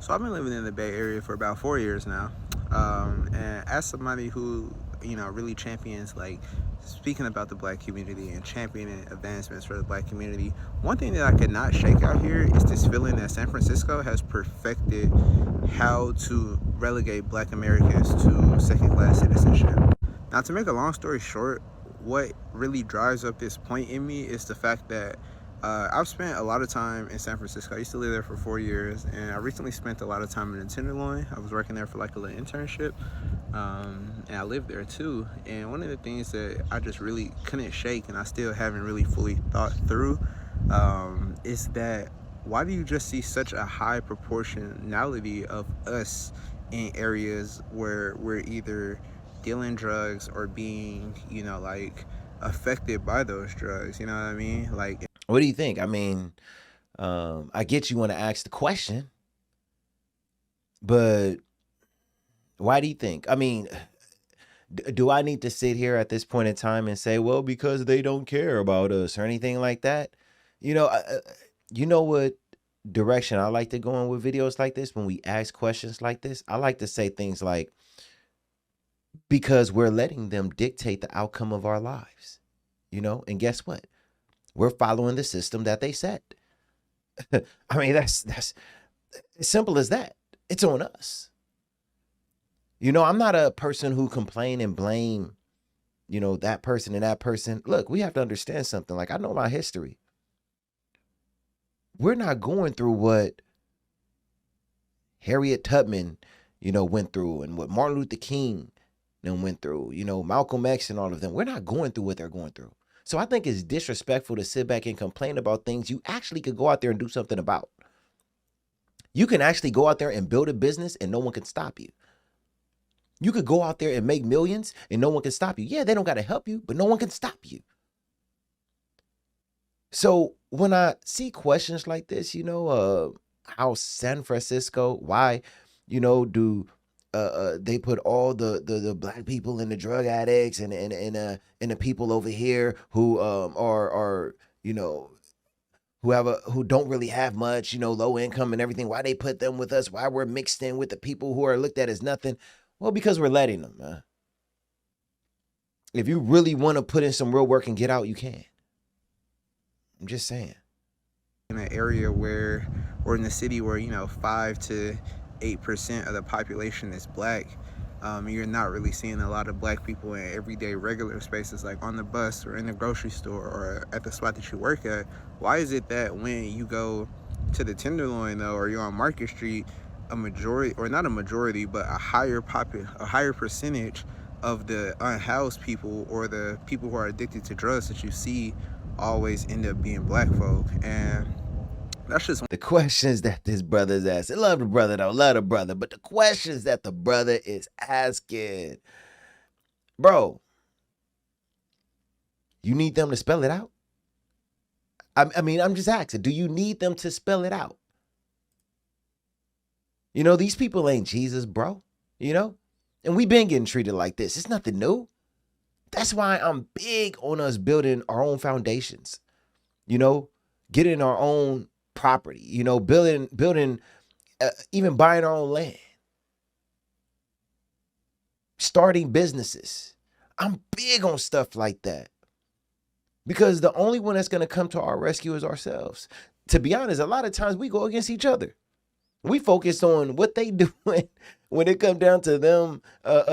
So I've been living in the Bay Area for about 4 years now, and as somebody who really champions like speaking about the Black community and championing advancements for the Black community, one thing that I could not shake out here is this feeling that San Francisco has perfected how to relegate Black Americans to second-class citizenship. Now, to make a long story short, what really drives up this point in me is the fact that I've spent a lot of time in San Francisco. I used to live there for 4 years, and I recently spent a lot of time in the Tenderloin. I was working there for like a little internship, and I lived there too. And one of the things that I just really couldn't shake, and I still haven't really fully thought through, is that why do you just see such a high proportionality of us in areas where we're either dealing drugs or being, like affected by those drugs? You know what I mean? Like, What do you think? I mean, I get you want to ask the question, but why do you think? I mean, do I need to sit here at this point in time and say, well, because they don't care about us or anything like that? You know what direction I like to go in with videos like this when we ask questions like this? I like to say things like, because we're letting them dictate the outcome of our lives, and guess what? We're following the system that they set. I mean, that's as simple as that. It's on us. I'm not a person who complain and blame, that person and that person. Look, we have to understand something. Like, I know my history. We're not going through what Harriet Tubman, went through, and what Martin Luther King went through, Malcolm X and all of them. We're not going through what they're going through. So I think it's disrespectful to sit back and complain about things you actually could go out there and do something about. You can actually go out there and build a business and no one can stop you. You could go out there and make millions and no one can stop you. Yeah, they don't got to help you, but no one can stop you. So when I see questions like this, how San Francisco, why, do they put all the Black people and the drug addicts and the people over here who are who don't really have much, low income and everything, why they put them with us, why we're mixed in with the people who are looked at as nothing? Well, because we're letting them, man. If you really want to put in some real work and get out, you can. I'm just saying. In an area where, or in the city where 5 to 8% of the population is Black, you're not really seeing a lot of Black people in everyday regular spaces, like on the bus or in the grocery store or at the spot that you work at. Why is it that when you go to the Tenderloin though, or you're on Market Street, a majority, or not a majority, but a higher percentage of the unhoused people or the people who are addicted to drugs that you see always end up being Black folk? And that's just the questions that this brother is asking. Love the brother though, love the brother, but the questions that the brother is asking, bro, you need them to spell it out? I mean, I'm just asking, do you need them to spell it out? These people ain't Jesus, bro, and we've been getting treated like this. It's nothing new. That's why I'm big on us building our own foundations, getting our own property, building, even buying our own land, starting businesses. I'm big on stuff like that because the only one that's going to come to our rescue is ourselves. To be honest, a lot of times we go against each other. We focus on what they do when it comes down to them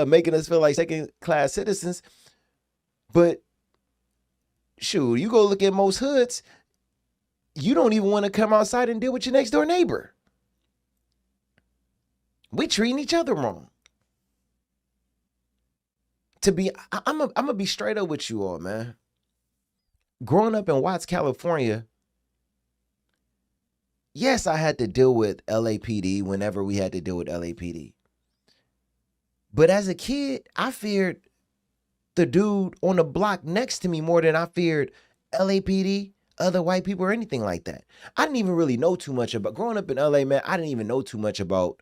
making us feel like second-class citizens. But shoot, you go look at most hoods, you don't even want to come outside and deal with your next door neighbor. We treating each other wrong. I'm gonna be straight up with you all, man. Growing up in Watts, California, yes, I had to deal with LAPD whenever we had to deal with LAPD. But as a kid, I feared the dude on the block next to me more than I feared LAPD, other white people, or anything like that. I didn't even really know too much about, growing up in LA, man, I didn't even know too much about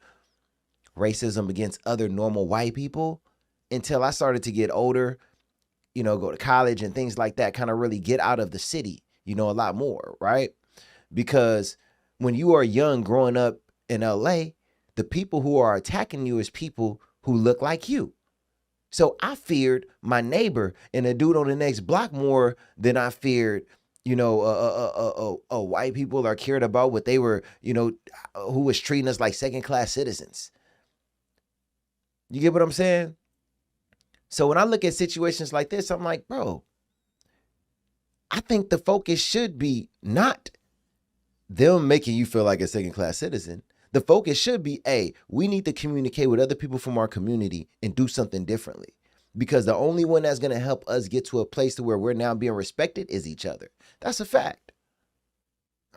racism against other normal white people until I started to get older, go to college and things like that, kind of really get out of the city, a lot more, right? Because when you are young growing up in LA, The people who are attacking you is people who look like you. So I feared my neighbor and a dude on the next block more than I feared, white people are cared about what they were, who was treating us like second class citizens. You get what I'm saying? So when I look at situations like this, I'm like, bro, I think the focus should be not them making you feel like a second class citizen. The focus should be, hey, we need to communicate with other people from our community and do something differently. Because the only one that's going to help us get to a place to where we're now being respected is each other. That's a fact.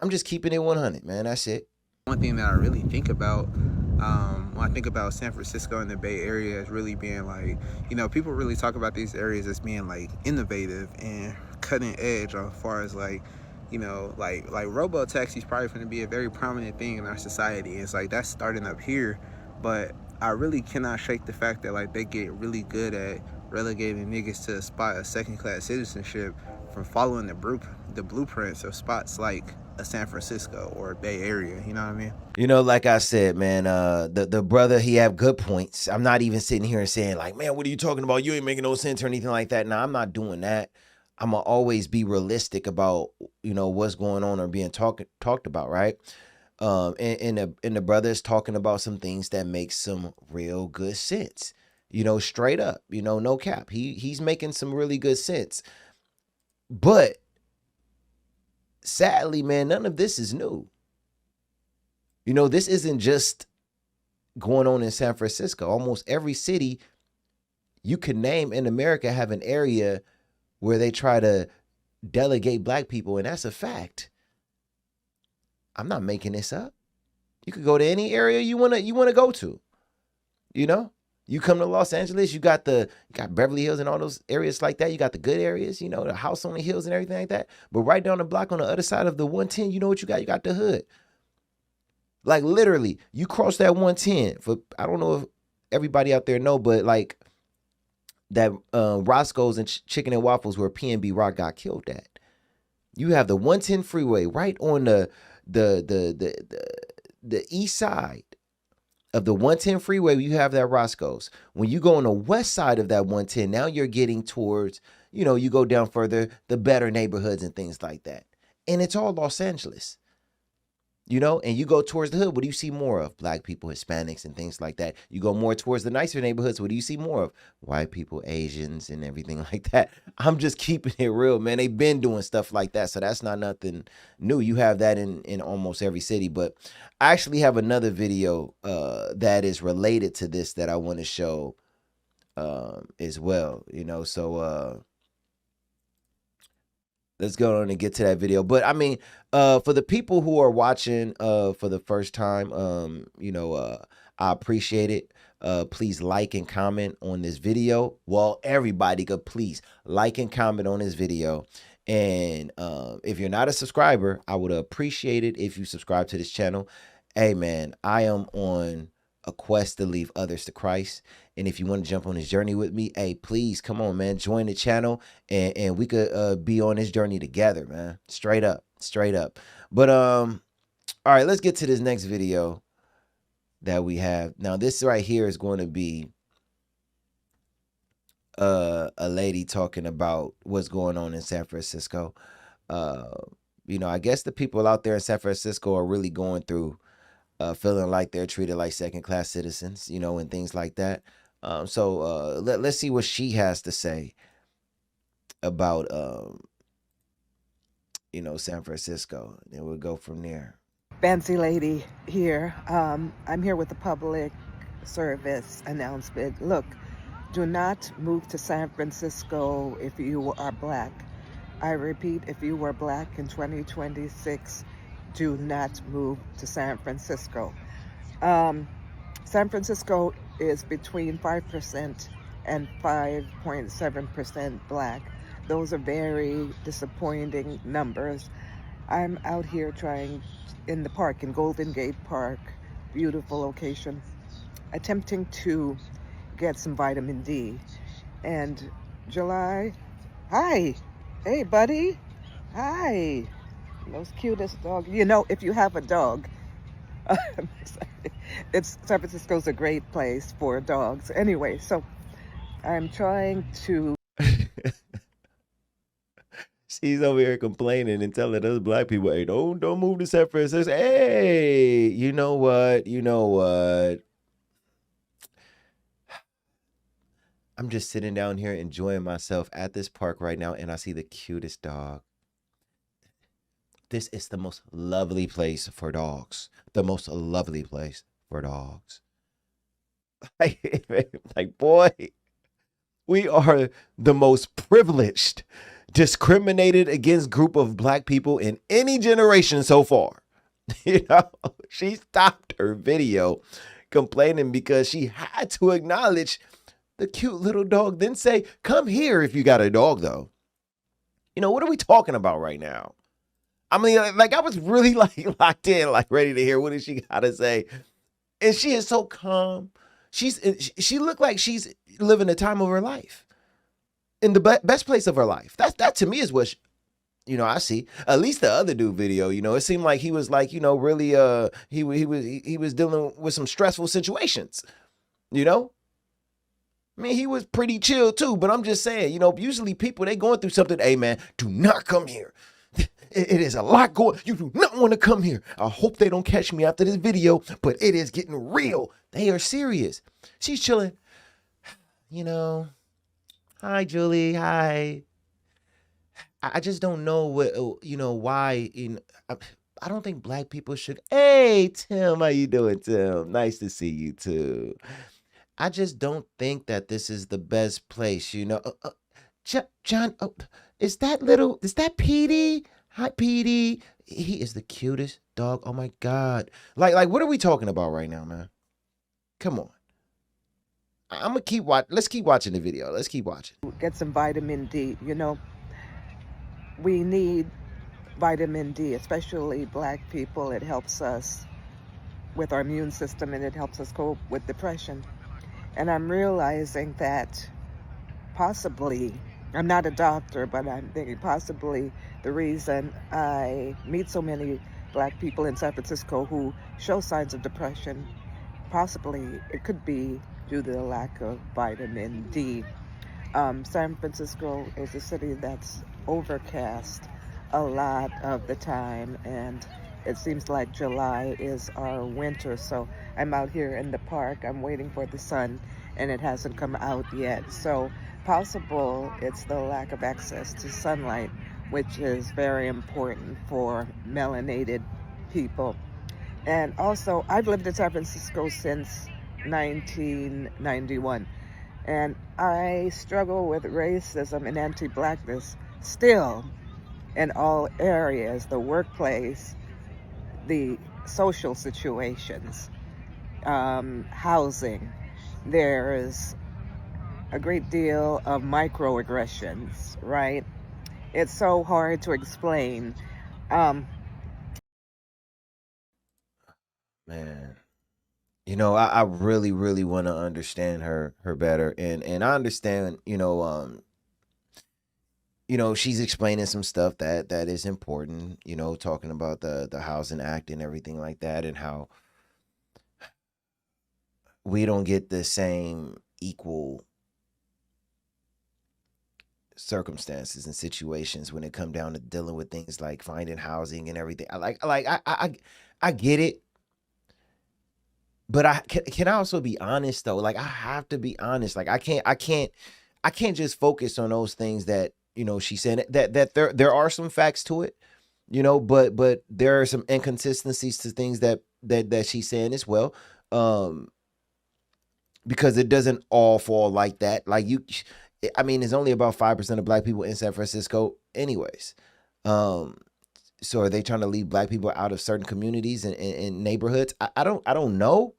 I'm just keeping it 100, man. That's it. One thing that I really think about when I think about San Francisco and the Bay Area is really being like, people really talk about these areas as being like innovative and cutting edge as far as like, like robo taxis probably going to be a very prominent thing in our society. It's like that's starting up here, but I really cannot shake the fact that like they get really good at relegating niggas to a spot of second class citizenship from following the blueprints of spots like a San Francisco or a Bay Area. You know what I mean? Like I said, man, the brother, he have good points. I'm not even sitting here and saying like, man, what are you talking about? You ain't making no sense or anything like that. No, I'm not doing that. I'm gonna always be realistic about, what's going on or being talked about, right? And the brother is talking about some things that make some real good sense. Straight up, no cap. He's making some really good sense. But sadly, man, none of this is new. This isn't just going on in San Francisco. Almost every city you can name in America have an area where they try to delegate black people, and that's a fact. I'm not making this up. You could go to any area you wanna go to. You come to Los Angeles, you got Beverly Hills and all those areas like that. You got the good areas, the house on the hills and everything like that. But right down the block on the other side of the 110, you know what you got? You got the hood. Like literally, you cross that 110 for, I don't know if everybody out there know, but like that Roscoe's and Chicken and Waffles where P&B Rock got killed at. You have the 110 freeway right on the east side of the 110 freeway. You have that Roscoe's. When you go on the west side of that 110, now you're getting towards, you go down further, the better neighborhoods and things like that. And it's all Los Angeles. And you go towards the hood, what do you see more of? Black people, Hispanics, and things like that. You go more towards the nicer neighborhoods, what do you see more of? White people, Asians, and everything like that. I'm just keeping it real, man. They've been doing stuff like that, so that's not nothing new. You have that in almost every city, but I actually have another video that is related to this that I want to show as well, so let's go on and get to that video. But I mean, for the people who are watching for the first time, I appreciate it. Please like and comment on this video. Well, everybody could please like and comment on this video. And if you're not a subscriber, I would appreciate it if you subscribe to this channel. Hey, man, I am on a quest to lead others to Christ. And if you want to jump on this journey with me, hey, please come on, man, join the channel and we could be on this journey together, man. Straight up. But all right, let's get to this next video that we have. Now, this right here is going to be a lady talking about what's going on in San Francisco. I guess the people out there in San Francisco are really going through feeling like they're treated like second-class citizens, and things like that. So let's see what she has to say about, San Francisco. Then we'll go from there. Fancy lady here. I'm here with the public service announcement. Look, do not move to San Francisco if you are black. I repeat, if you were black in 2026, do not move to San Francisco. San Francisco is between 5% and 5.7% black. Those are very disappointing numbers. I'm out here trying in the park, in Golden Gate Park, beautiful location, attempting to get some vitamin D. And July, hi, hey buddy, hi, most cutest dog. If you have a dog, It's San Francisco's a great place for dogs. Anyway, so I'm trying to She's over here complaining and telling us black people, hey, don't move to San Francisco. Hey, you know what? You know what? I'm just sitting down here enjoying myself at this park right now, and I see the cutest dog. This is the most lovely place for dogs. The most lovely place for dogs. Like, boy, we are the most privileged, discriminated against group of black people in any generation so far. You know, she stopped her video complaining because she had to acknowledge the cute little dog, then say, come here if you got a dog, though. You know, what are we talking about right now? I mean, like, I was really like locked in, like ready to hear what does she got to say. And she is so calm. She looked like she's living the time of her life in the best place of her life. That to me is what I see. At least the other dude video, it seemed like he was like, really he was dealing with some stressful situations. I mean, he was pretty chill too, but I'm just saying, usually people, they going through something. Hey man, do not come here. It is a lot going. You do not want to come here. I hope they don't catch me after this video, but it is getting real. They are serious. She's chilling. Hi, Julie. Hi. I just don't know why. I don't think black people should. Hey, Tim, how you doing, Tim? Nice to see you too. I just don't think that this is the best place, John, is that Petey? Hi, Petey. He is the cutest dog. Oh my God. Like, what are we talking about right now, man? Come on. I'm gonna keep watching. Let's keep watching the video. Let's keep watching. get some vitamin D. We need vitamin D, especially black people. It helps us with our immune system and it helps us cope with depression. And I'm realizing that possibly, I'm not a doctor, but I'm thinking possibly the reason I meet so many black people in San Francisco who show signs of depression, possibly it could be due to the lack of vitamin D. San Francisco is a city that's overcast a lot of the time, and it seems like July is our winter. So I'm out here in the park. I'm waiting for the sun, and it hasn't come out yet. So possible it's the lack of access to sunlight, which is very important for melanated people. And also, I've lived in San Francisco since 1991, and I struggle with racism and anti-Blackness still in all areas, the workplace, the social situations, housing. There's a great deal of microaggressions, right? It's so hard to explain. Um, Man. I really, really want to understand her better. And I understand, she's explaining some stuff that is important, talking about the Housing Act and everything like that, and how we don't get the same equal circumstances and situations when it come down to dealing with things like finding housing and everything. I get it, but can I also be honest though? Like, I have to be honest. Like, I can't just focus on those things that she said, that there are some facts to it, but there are some inconsistencies to things that she's saying as well. Because it doesn't all fall like that. Like, I mean, it's only about 5% of black people in San Francisco anyways. So are they trying to leave black people out of certain communities and neighborhoods? I don't know.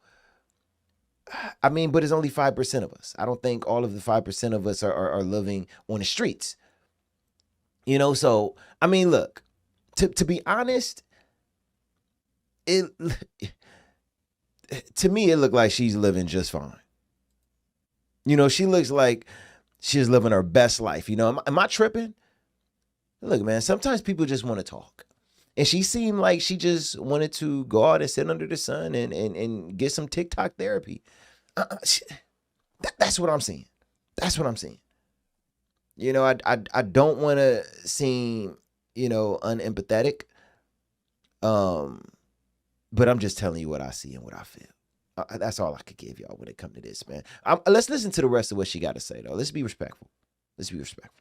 I mean, but it's only 5% of us. I don't think all of the 5% of us are living on the streets. So I mean, look, to be honest, it to me it looked like she's living just fine. She looks like she's living her best life. Am I tripping? Look, man, sometimes people just want to talk. And she seemed like she just wanted to go out and sit under the sun and get some TikTok therapy. That's what I'm seeing. That's what I'm seeing. You know, I don't want to seem, unempathetic. Um, but I'm just telling you what I see and what I feel. That's all I could give y'all when it comes to this, man. Let's listen to the rest of what she got to say, though. Let's be respectful. Let's be respectful.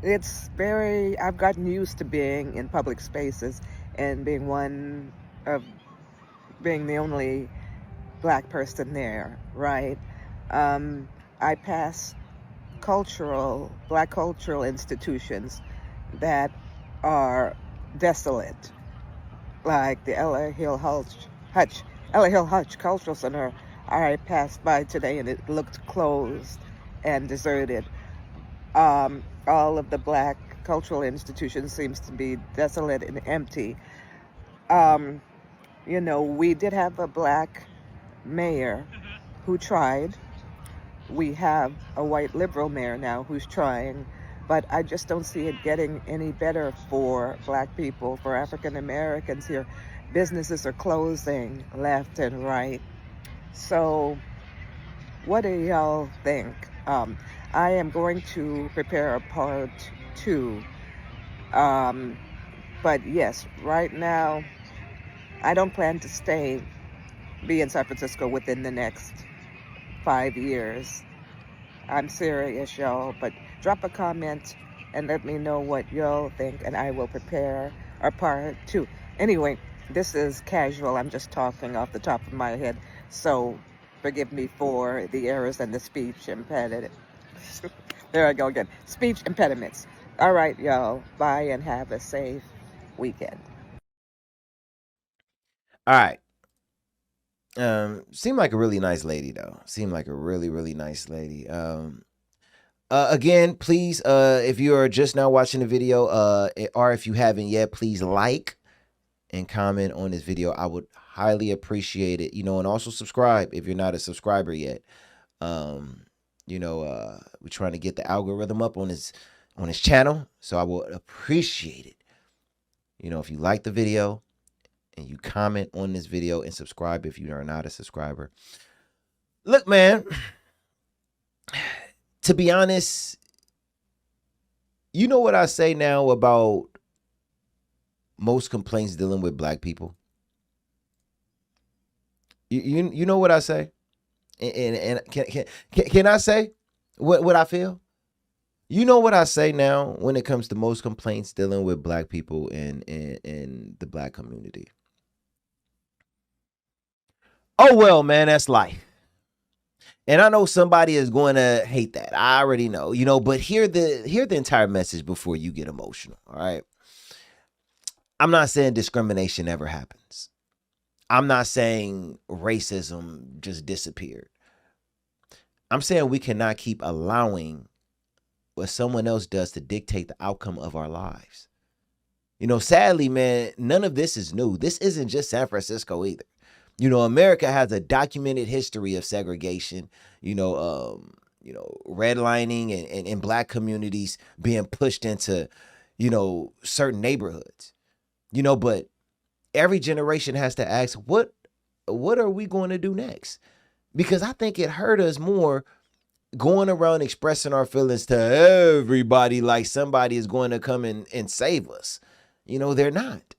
I've gotten used to being in public spaces and being the only black person there, right? I pass black cultural institutions that are desolate, like the Ella Hill Hutch Cultural Center. I passed by today and it looked closed and deserted. All of the black cultural institutions seems to be desolate and empty. We did have a black mayor who tried. We have a white liberal mayor now who's trying, but I just don't see it getting any better for black people, for African Americans here. Businesses are closing left and right. So what do y'all think? I am going to prepare a part 2. But yes, right now, I don't plan to be in San Francisco within the next 5 years. I'm serious, y'all. But drop a comment and let me know what y'all think, and I will prepare a part 2. Anyway, this is casual. I'm just talking off the top of my head. So forgive me for the errors and the speech impediment. There I go again. Speech impediments. All right, y'all. Bye and have a safe weekend. All right. Seemed like a really nice lady, though. Seemed like a really, really nice lady. Again, please, if you are just now watching the video, or if you haven't yet, please like and comment on this video. I would highly appreciate it. And also subscribe if you're not a subscriber yet. We're trying to get the algorithm up on his channel, so I would appreciate it. If you like the video and you comment on this video and subscribe if you are not a subscriber. Look, man, to be honest, you know what I say now about most complaints dealing with black people? You know what I say? And can I say what I feel? You know what I say now when it comes to most complaints dealing with black people in the black community? Oh, well, man, that's life. And I know somebody is going to hate that. I already know, but hear the entire message before you get emotional. All right. I'm not saying discrimination never happens. I'm not saying racism just disappeared. I'm saying we cannot keep allowing what someone else does to dictate the outcome of our lives. Sadly, man, none of this is new. This isn't just San Francisco either. America has a documented history of segregation, redlining and black communities being pushed into, certain neighborhoods, but every generation has to ask, what are we going to do next? Because I think it hurt us more going around expressing our feelings to everybody like somebody is going to come and save us. They're not.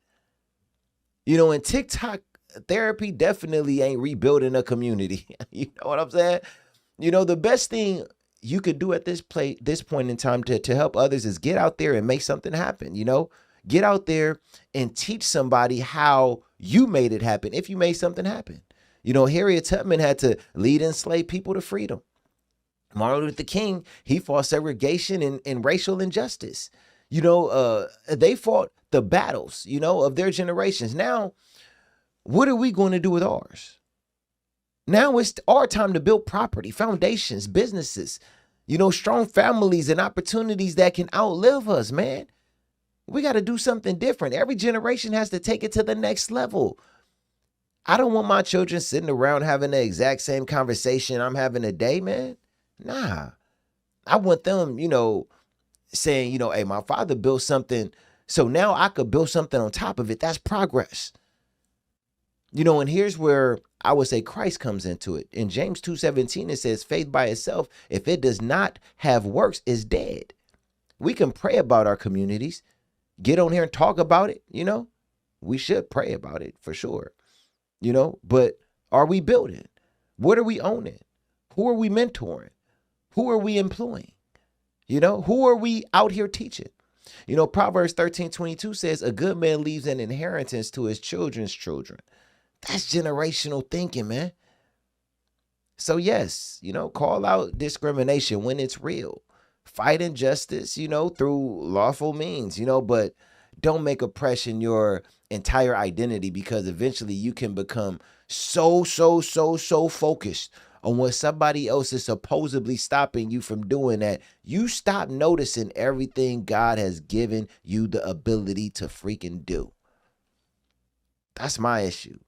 And TikTok therapy definitely ain't rebuilding a community. You know what I'm saying? The best thing you could do at this point in time to help others is get out there and make something happen. Get out there and teach somebody how you made it happen if you made something happen. Harriet Tubman had to lead enslaved people to freedom. Martin Luther King, he fought segregation and racial injustice. They fought the battles, of their generations. Now, what are we going to do with ours? Now it's our time to build property, foundations, businesses, strong families and opportunities that can outlive us, man. We got to do something different. Every generation has to take it to the next level. I don't want my children sitting around having the exact same conversation I'm having today, man. Nah. I want them, saying, hey, my father built something So now I could build something on top of it. That's progress. And here's where I would say Christ comes into it. In James 2:17, it says, faith by itself, if it does not have works, is dead. We can pray about our communities, get on here and talk about it. We should pray about it for sure. But are we building? What are we owning? Who are we mentoring? Who are we employing? Who are we out here teaching? Proverbs 13:22 says, a good man leaves an inheritance to his children's children. That's generational thinking, man. So yes, call out discrimination when it's real. Fight injustice, through lawful means, but don't make oppression your entire identity, because eventually you can become so focused on what somebody else is supposedly stopping you from doing that you stop noticing everything God has given you the ability to freaking do. That's my issue.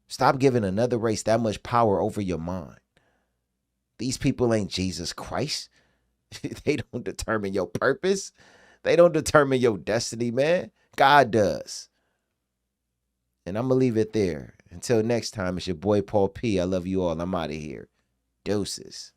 Stop giving another race that much power over your mind. These people ain't Jesus Christ. They don't determine your purpose. They don't determine your destiny, man. God does. And I'm going to leave it there. Until next time, it's your boy Paul P. I love you all. I'm out of here. Deuces.